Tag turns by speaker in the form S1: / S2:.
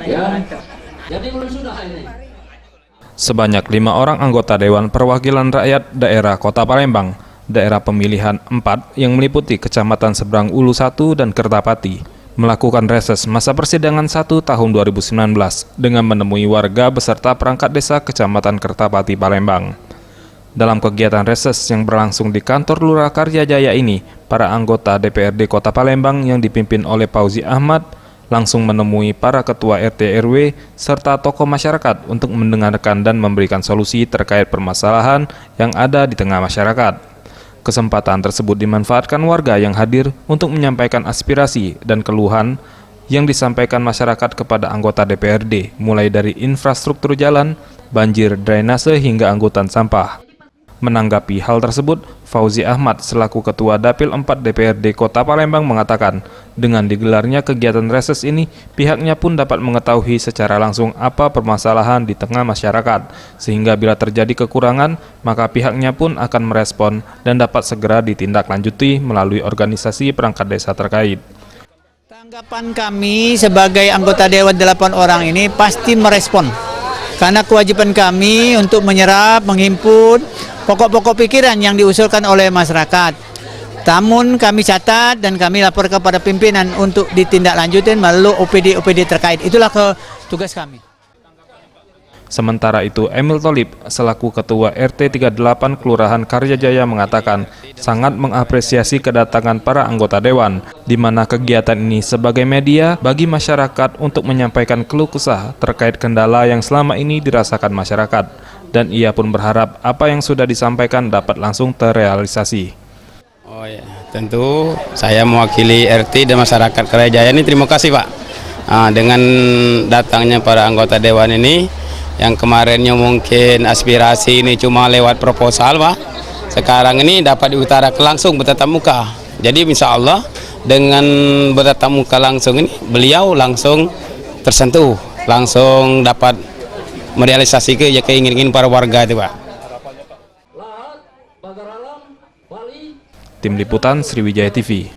S1: Ya, jadi belum sudah ini.
S2: Sebanyak 5 orang anggota Dewan Perwakilan Rakyat Daerah Kota Palembang, daerah pemilihan 4 yang meliputi Kecamatan Seberang Ulu 1 dan Kertapati, melakukan reses masa persidangan 1 tahun 2019 dengan menemui warga beserta perangkat desa Kecamatan Kertapati, Palembang. Dalam kegiatan reses yang berlangsung di kantor Lurah Karyajaya ini, para anggota DPRD Kota Palembang yang dipimpin oleh Fauzi Ahmad langsung menemui para ketua RT RW serta tokoh masyarakat untuk mendengarkan dan memberikan solusi terkait permasalahan yang ada di tengah masyarakat. Kesempatan tersebut dimanfaatkan warga yang hadir untuk menyampaikan aspirasi dan keluhan yang disampaikan masyarakat kepada anggota DPRD, mulai dari infrastruktur jalan, banjir, drainase hingga angkutan sampah. Menanggapi hal tersebut, Fauzi Ahmad selaku Ketua Dapil 4 DPRD Kota Palembang mengatakan, dengan digelarnya kegiatan reses ini, pihaknya pun dapat mengetahui secara langsung apa permasalahan di tengah masyarakat, sehingga bila terjadi kekurangan, maka pihaknya pun akan merespon dan dapat segera ditindaklanjuti melalui organisasi perangkat desa terkait.
S3: Tanggapan kami sebagai anggota Dewan 8 orang ini pasti merespon, karena kewajiban kami untuk menyerap, menghimpun pokok-pokok pikiran yang diusulkan oleh masyarakat. Namun kami catat dan kami lapor kepada pimpinan untuk ditindaklanjutin melalui OPD terkait. Itulah tugas kami.
S2: Sementara itu, Emil Tholib selaku Ketua RT 38 Kelurahan Karyajaya mengatakan sangat mengapresiasi kedatangan para anggota Dewan, di mana kegiatan ini sebagai media bagi masyarakat untuk menyampaikan keluh kesah terkait kendala yang selama ini dirasakan masyarakat, dan ia pun berharap apa yang sudah disampaikan dapat langsung terrealisasi.
S4: Oh ya, tentu saya mewakili RT dan masyarakat Karyajaya ini terima kasih Pak, dengan datangnya para anggota Dewan ini. Yang kemarinnya mungkin aspirasi ini cuma lewat proposal Pak, sekarang ini dapat diutarakan langsung bertatap muka. Jadi insya Allah dengan bertatap muka langsung ini beliau langsung tersentuh, langsung dapat merealisasikan keinginan para warga itu Pak.
S2: Tim Liputan Sriwijaya TV.